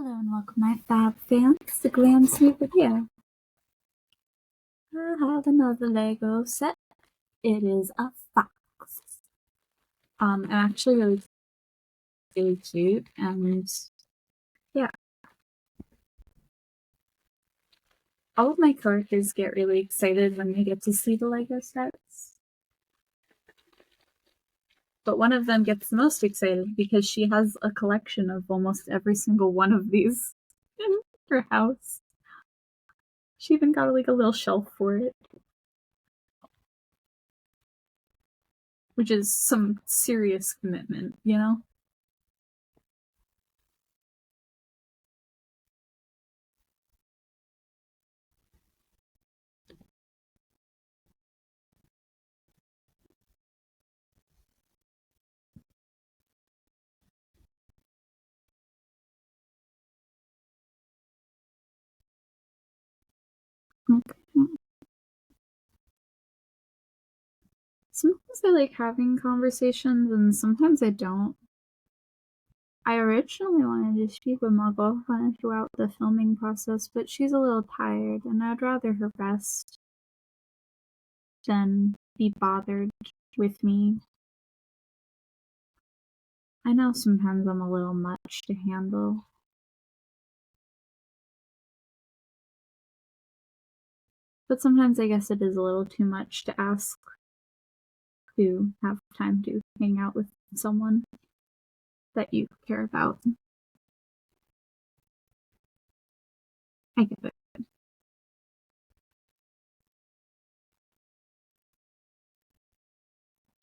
Hello and welcome, my fab fans, to Glam's new video. I have another Lego set. It is a fox. I'm actually really cute, and yeah. All of my coworkers get really excited when they get to see the Lego sets. But one of them gets the most excited because she has a collection of almost every single one of these in her house. She even got like a little shelf for it, which is some serious commitment, you know? Okay. Sometimes I like having conversations, and sometimes I don't. I originally wanted to speak with my girlfriend throughout the filming process, but she's a little tired, and I'd rather her rest than be bothered with me. I know sometimes I'm a little much to handle. But sometimes I guess it is a little too much to ask to have time to hang out with someone that you care about. I get it.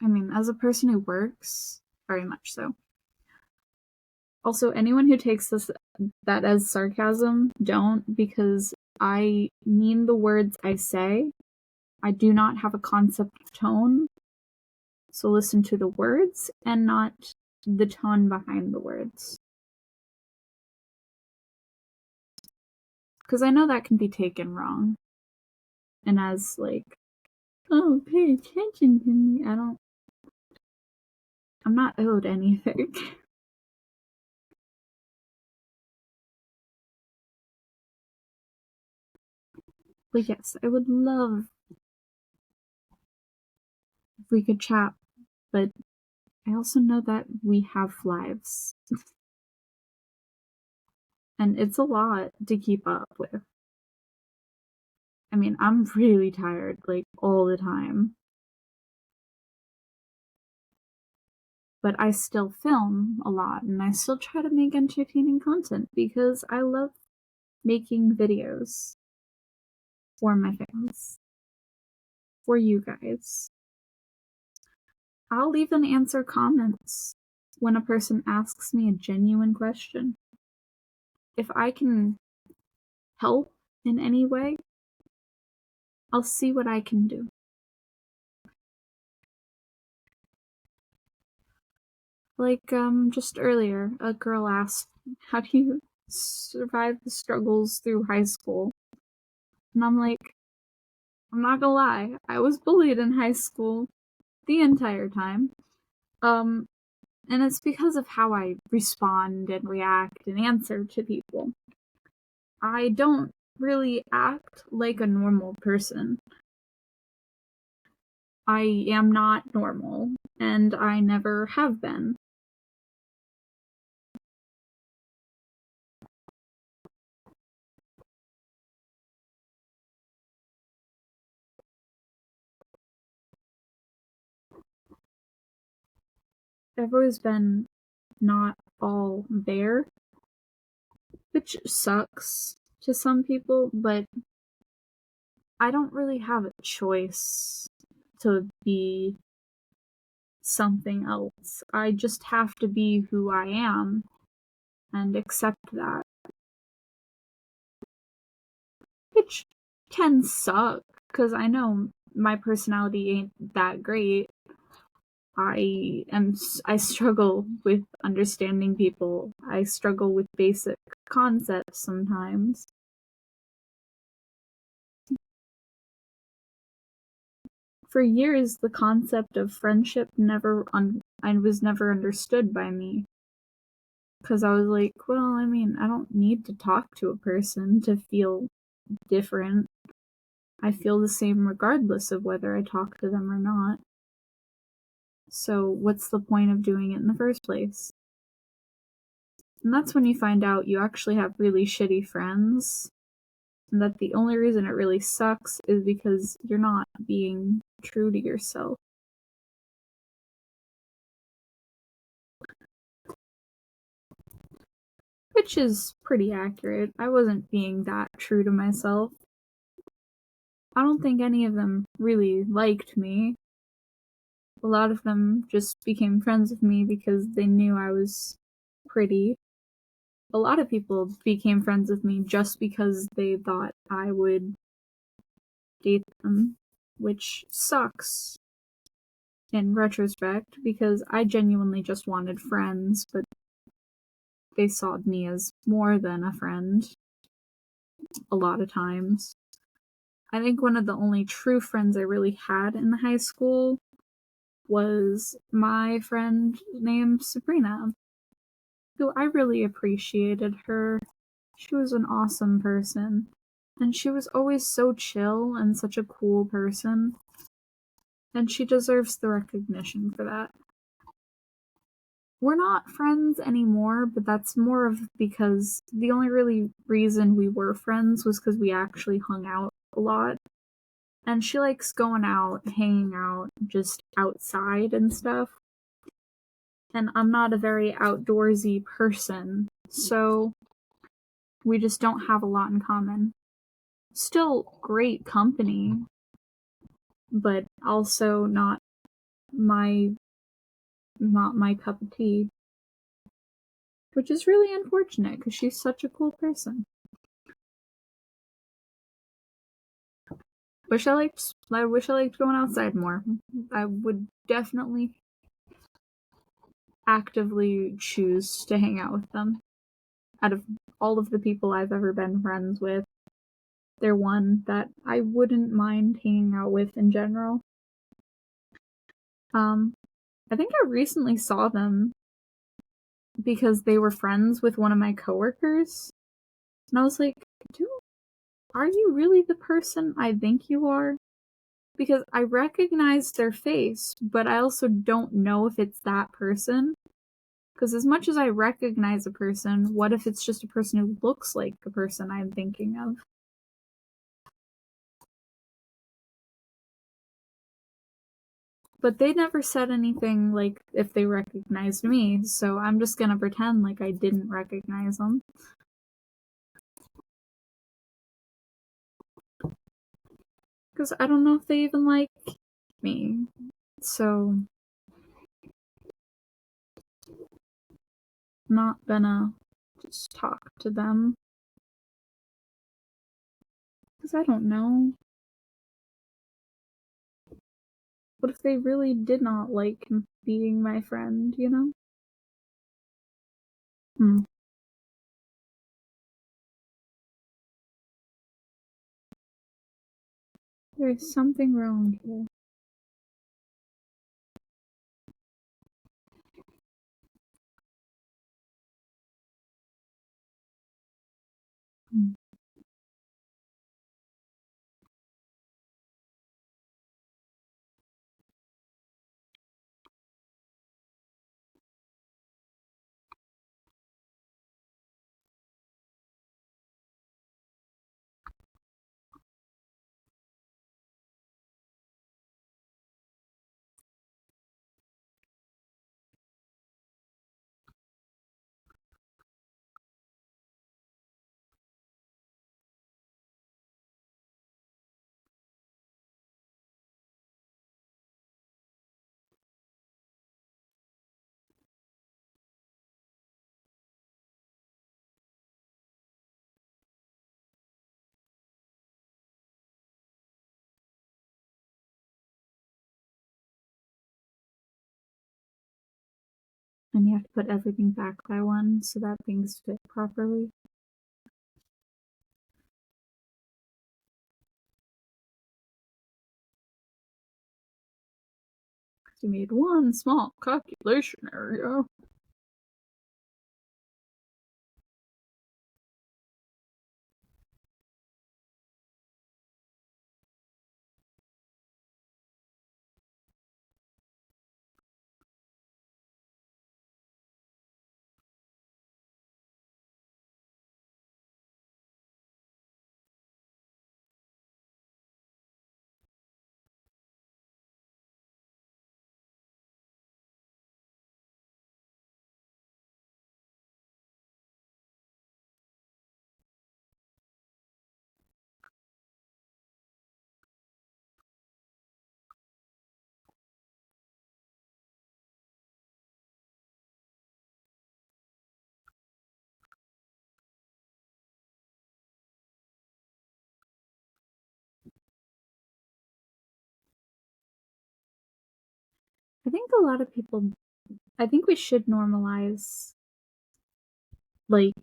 I mean, as a person who works, very much so. Also, anyone who takes that as sarcasm, don't, because I mean the words I say. I do not have a concept of tone, so listen to the words and not the tone behind the words. Because I know that can be taken wrong. And as like, oh, pay attention to me. I'm not owed anything. But yes, I would love if we could chat, but I also know that we have lives. And it's a lot to keep up with. I mean, I'm really tired, like, all the time. But I still film a lot, and I still try to make entertaining content because I love making videos for my fans, for you guys. I'll even answer comments when a person asks me a genuine question. If I can help in any way, I'll see what I can do. Like, just earlier, a girl asked, how do you survive the struggles through high school? And I'm like, I'm not gonna lie, I was bullied in high school the entire time. And it's because of how I respond and react and answer to people. I don't really act like a normal person. I am not normal, and I never have been. I've always been not all there, which sucks to some people, but I don't really have a choice to be something else. I just have to be who I am and accept that. Which can suck, because I know my personality ain't that great. I struggle with understanding people. I struggle with basic concepts sometimes. For years, the concept of friendship was never understood by me. 'cause I was like, "Well, I mean, I don't need to talk to a person to feel different. I feel the same regardless of whether I talk to them or not. So what's the point of doing it in the first place?" And that's when you find out you actually have really shitty friends, and that the only reason it really sucks is because you're not being true to yourself. Which is pretty accurate. I wasn't being that true to myself. I don't think any of them really liked me. A lot of them just became friends with me because they knew I was pretty. A lot of people became friends with me just because they thought I would date them, which sucks in retrospect because I genuinely just wanted friends, but they saw me as more than a friend a lot of times. I think one of the only true friends I really had in high school was my friend named Sabrina, who I really appreciated her. She was an awesome person, and she was always so chill and such a cool person, and she deserves the recognition for that. We're not friends anymore, but that's more of because the only really reason we were friends was because we actually hung out a lot. And she likes going out, hanging out, just outside and stuff. And I'm not a very outdoorsy person, so we just don't have a lot in common. Still great company, but also my not my cup of tea. Which is really unfortunate because she's such a cool person. I wish I liked going outside more. I would definitely actively choose to hang out with them. Out of all of the people I've ever been friends with, they're one that I wouldn't mind hanging out with in general. I think I recently saw them because they were friends with one of my coworkers. And I was like, dude, are you really the person I think you are? Because I recognize their face, but I also don't know if it's that person. Because as much as I recognize a person, what if it's just a person who looks like the person I'm thinking of? But they never said anything like if they recognized me, so I'm just gonna pretend like I didn't recognize them. Because I don't know if they even like me. So, I'm not gonna just talk to them. Because I don't know. What if they really did not like being my friend, you know? Hmm. There's something wrong here. Hmm. And you have to put everything back by one so that things fit properly. You made one small calculation error. I think a lot of people, I think we should normalize, like,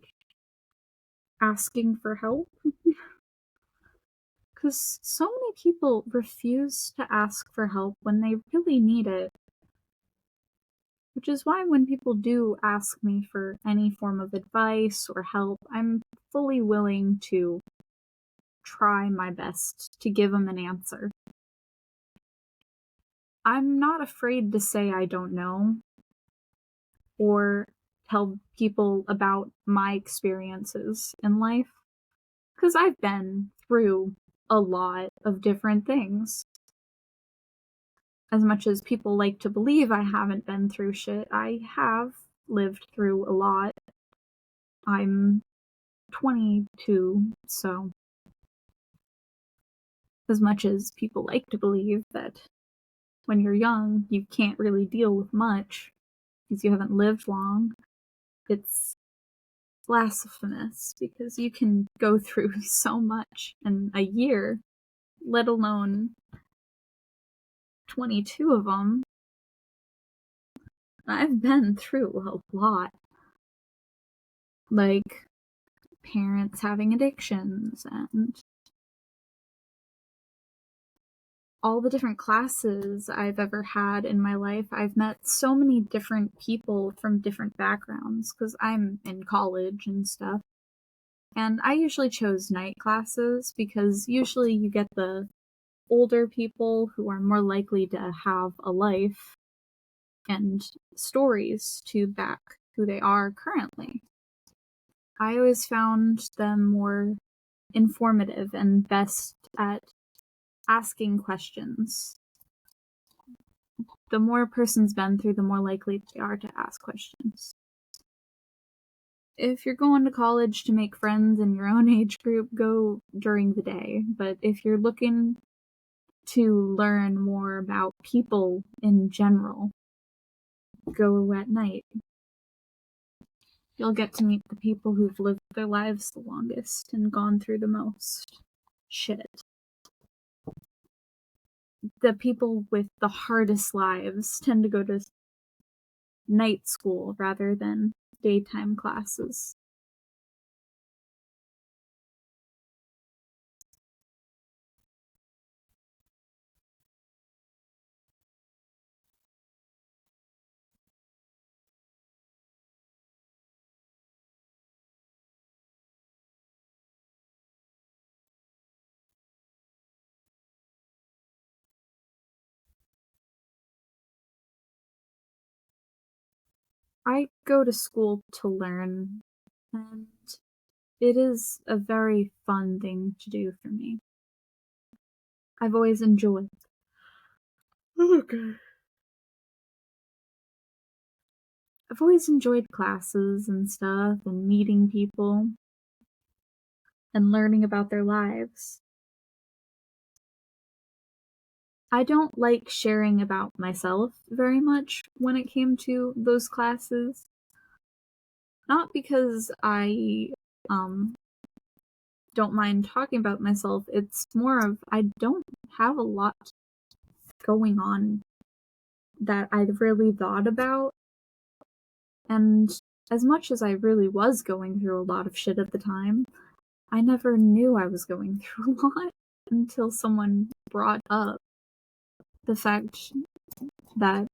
asking for help. Because so many people refuse to ask for help when they really need it. Which is why when people do ask me for any form of advice or help, I'm fully willing to try my best to give them an answer. I'm not afraid to say I don't know or tell people about my experiences in life, because I've been through a lot of different things. As much as people like to believe I haven't been through shit, I have lived through a lot. I'm 22, so as much as people like to believe that when you're young, you can't really deal with much because you haven't lived long, it's blasphemous because you can go through so much in a year, let alone 22 of them. I've been through a lot. Like, parents having addictions and all the different classes I've ever had in my life. I've met so many different people from different backgrounds because I'm in college and stuff. And I usually chose night classes because usually you get the older people who are more likely to have a life and stories to back who they are currently. I always found them more informative and best at asking questions. The more a person's been through, the more likely they are to ask questions. If you're going to college to make friends in your own age group, go during the day. But if you're looking to learn more about people in general, go at night. You'll get to meet the people who've lived their lives the longest and gone through the most shit. The people with the hardest lives tend to go to night school rather than daytime classes. I go to school to learn, and it is a very fun thing to do for me. I've always enjoyed. Okay. I've always enjoyed classes and stuff, and meeting people, and learning about their lives. I don't like sharing about myself very much when it came to those classes. Not because I don't mind talking about myself, it's more of I don't have a lot going on that I've really thought about. And as much as I really was going through a lot of shit at the time, I never knew I was going through a lot until someone brought up the fact that,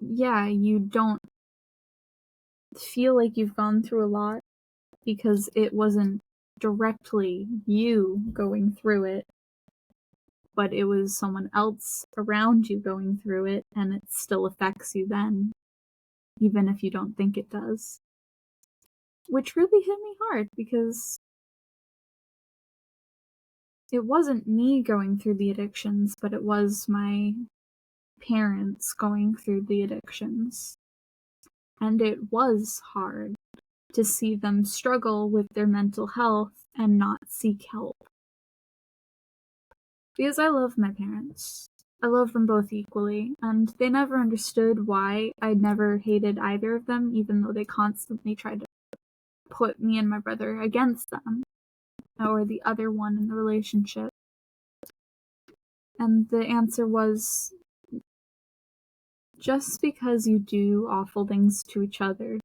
yeah, you don't feel like you've gone through a lot because it wasn't directly you going through it, but it was someone else around you going through it, and it still affects you then, even if you don't think it does. Which really hit me hard because it wasn't me going through the addictions, but it was my parents going through the addictions. And it was hard to see them struggle with their mental health and not seek help. Because I love my parents. I love them both equally, and they never understood why I never hated either of them, even though they constantly tried to put me and my brother against them, or the other one in the relationship. And the answer was, just because you do awful things to each other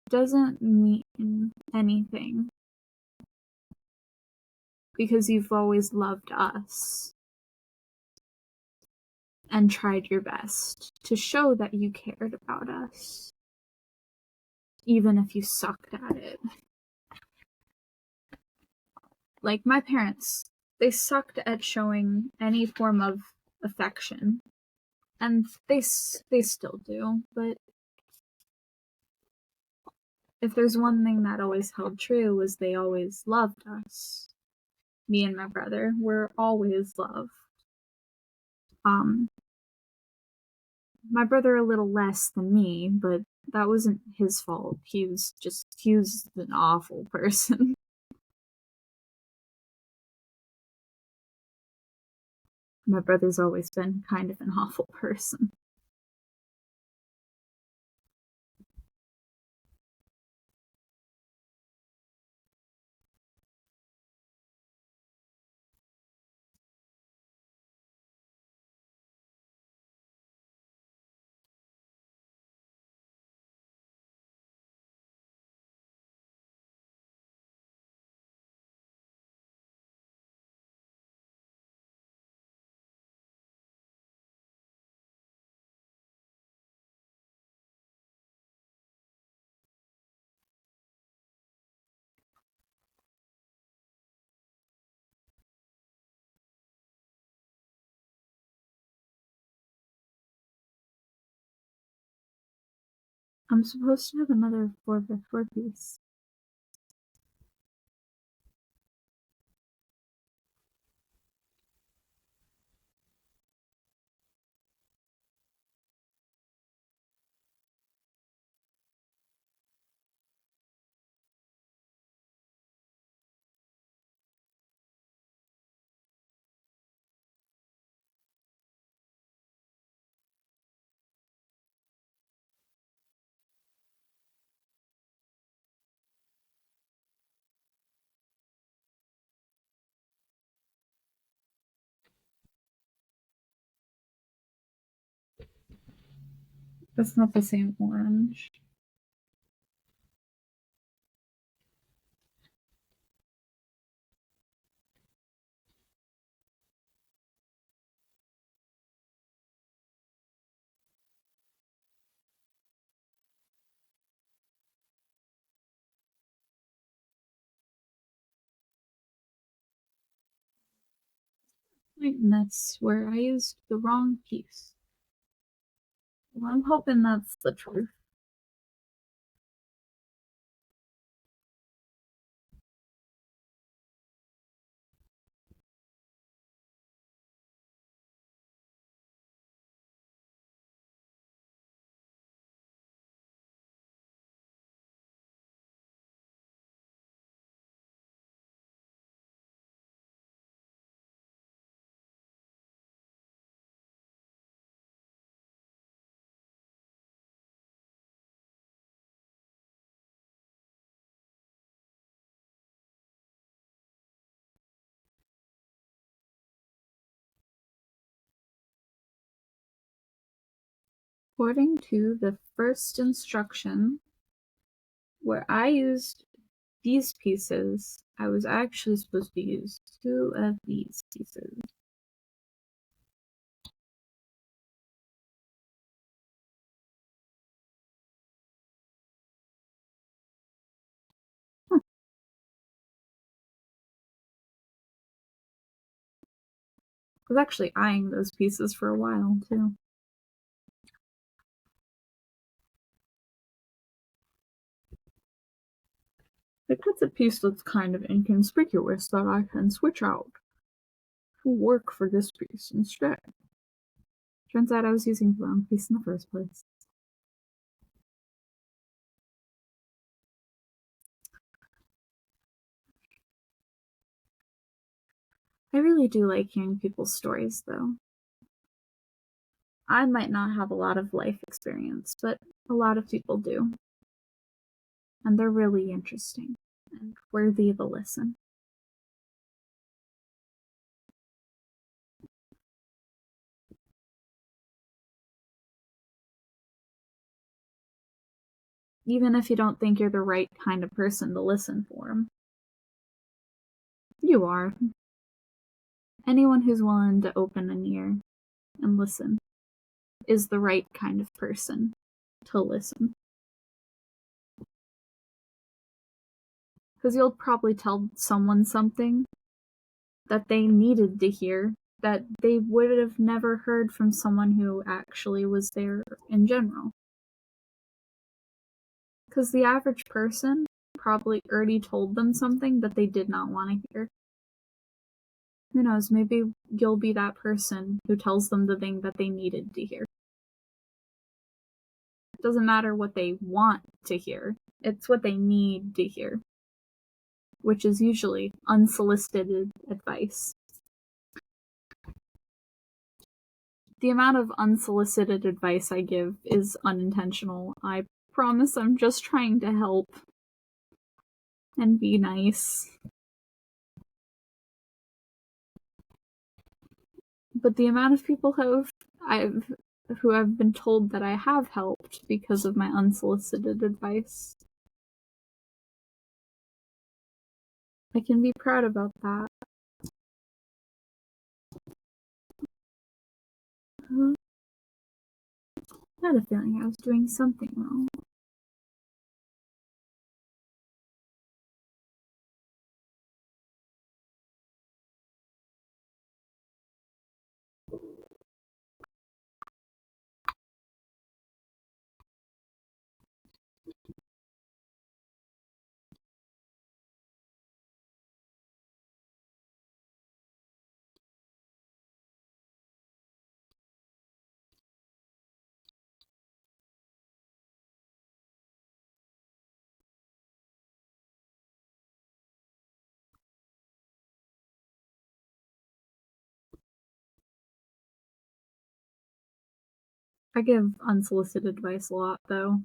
doesn't mean anything, because you've always loved us and tried your best to show that you cared about us, even if you sucked at it. Like my parents, they sucked at showing any form of affection, and they still do, but if there's one thing that always held true was they always loved us. Me and my brother were always loved. My brother a little less than me, but that wasn't his fault. He was an awful person. My brother's always been kind of an awful person. I'm supposed to have another 4x4 piece. That's not the same orange. And that's where I used the wrong piece. Well, I'm hoping that's the truth. According to the first instruction, where I used these pieces, I was actually supposed to use 2 of these pieces. I was actually eyeing those pieces for a while, too. Like, that's a piece that's kind of inconspicuous that I can switch out to work for this piece instead. Turns out I was using the wrong piece in the first place. I really do like hearing people's stories, though. I might not have a lot of life experience, but a lot of people do. And they're really interesting and worthy of a listen. even if you don't think you're the right kind of person to listen for them. You are. Anyone who's willing to open an ear and listen is the right kind of person to listen. Because you'll probably tell someone something that they needed to hear that they would have never heard from someone who actually was there in general. Because the average person probably already told them something that they did not want to hear. Who knows, maybe you'll be that person who tells them the thing that they needed to hear. It doesn't matter what they want to hear, it's what they need to hear, which is usually unsolicited advice. The amount of unsolicited advice I give is unintentional. I promise I'm just trying to help and be nice. But the amount of people who have been told that I have helped because of my unsolicited advice, I can be proud about that. I had a feeling I was doing something wrong. I give unsolicited advice a lot, though.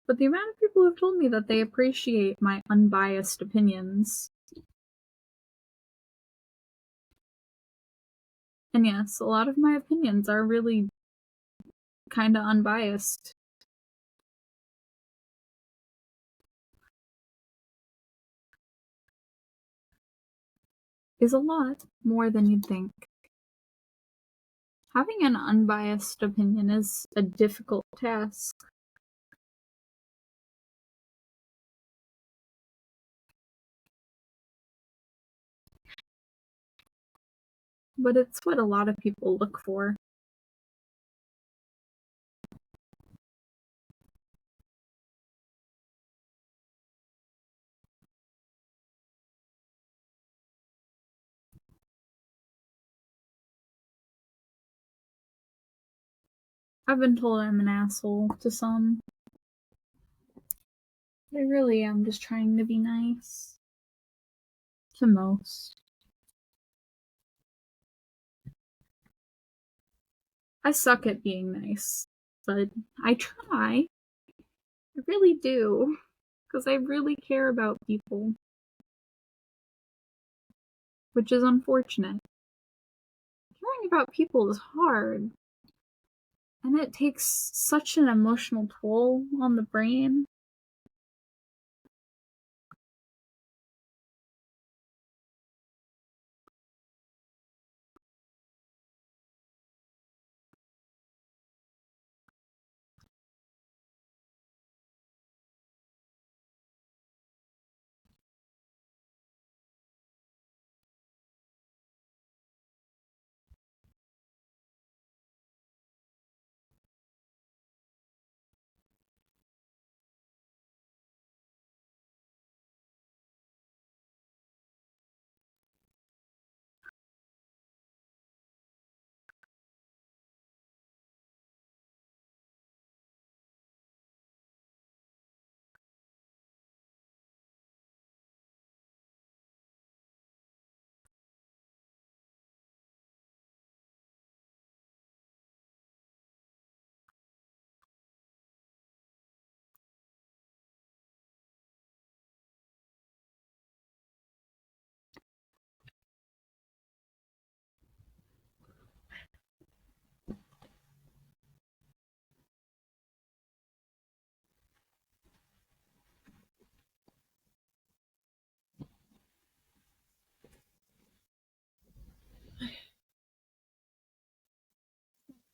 But the amount of people who have told me that they appreciate my unbiased opinions. And yes, a lot of my opinions are really kinda unbiased. Is a lot more than you'd think. Having an unbiased opinion is a difficult task. But it's what a lot of people look for. I've been told I'm an asshole to some. I really am just trying to be nice. To most. I suck at being nice, but I try. I really do. Because I really care about people. Which is unfortunate. Caring about people is hard. And it takes such an emotional toll on the brain.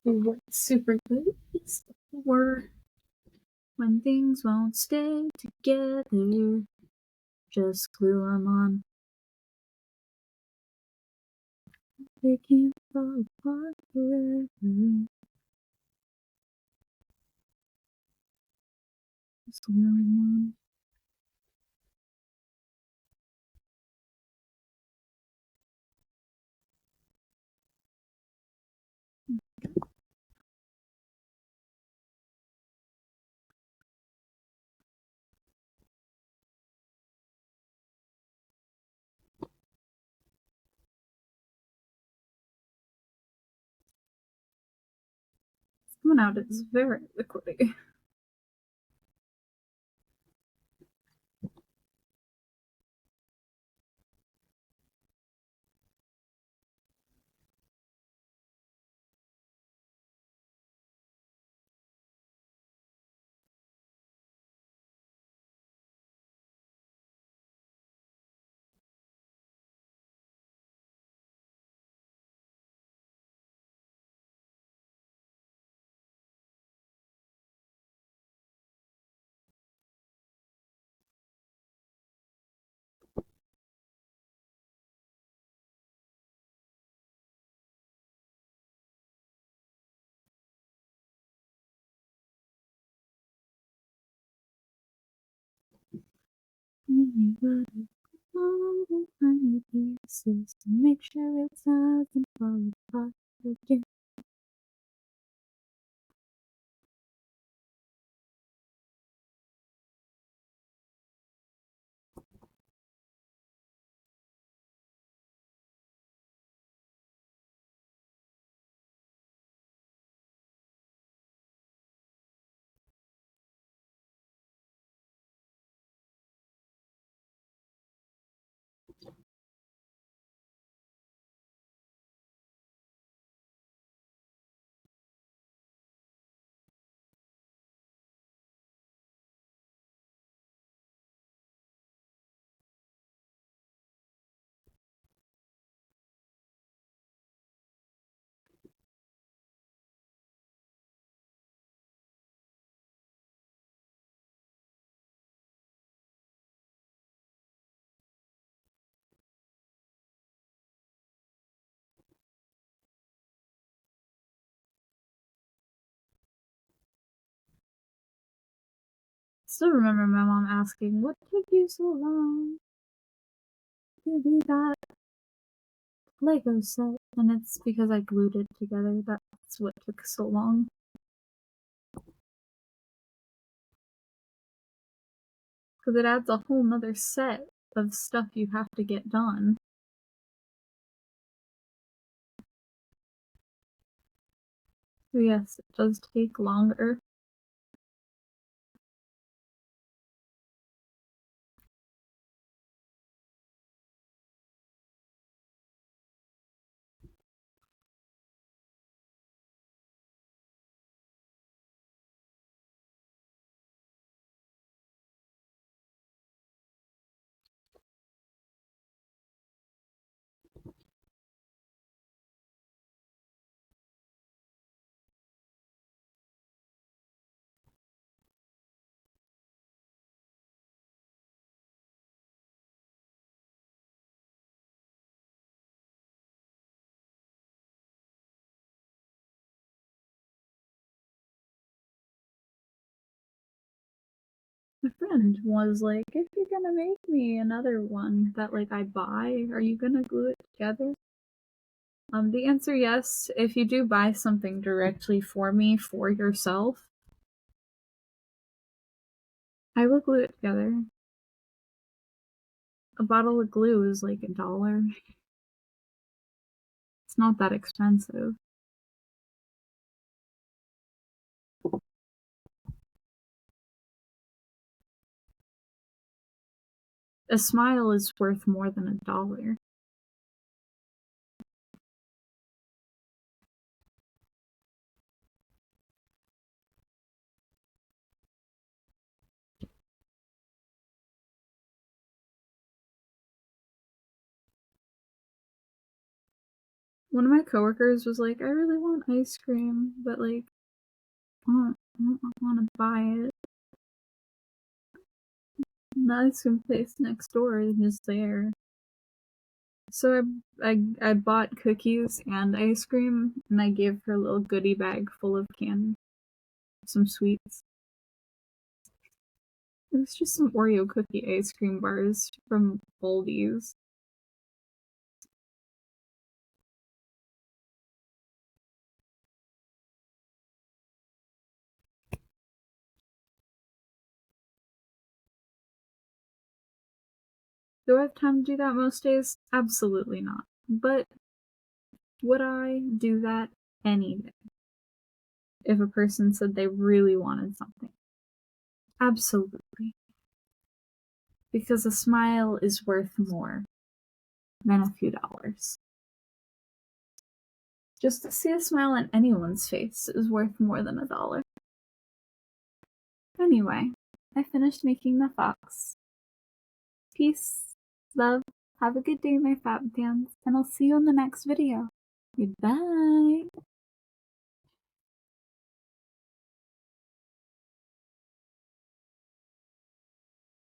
What's super good is the word when things won't stay together. Just glue 'em on. They can't fall apart forever. Just glue 'em on. Coming out is very liquidy. You gotta all the tiny pieces to make sure it's not gonna fall apart again. Still remember my mom asking, "What took you so long to do that Lego set?" And it's because I glued it together. That's what took so long. Because it adds a whole nother set of stuff you have to get done. So yes, it does take longer. My friend was like, "If you're gonna make me another one that like I buy, are you gonna glue it together?" The answer yes. If you do buy something directly for me for yourself, I will glue it together. A bottle of glue is like $1. It's not that expensive. A smile is worth more than $1. One of my coworkers was like, I really want ice cream, but like, I don't want to buy it. And the ice cream place next door is just there. So I bought cookies and ice cream, and I gave her a little goodie bag full of candy, some sweets. It was just some Oreo cookie ice cream bars from Aldi's. Do I have time to do that most days? Absolutely not. But would I do that any day if a person said they really wanted something? Absolutely. Because a smile is worth more than a few dollars. Just to see a smile on anyone's face is worth more than $1. Anyway, I finished making the fox. Peace, love, have a good day, my fat fans, and I'll see you in the next video. Goodbye!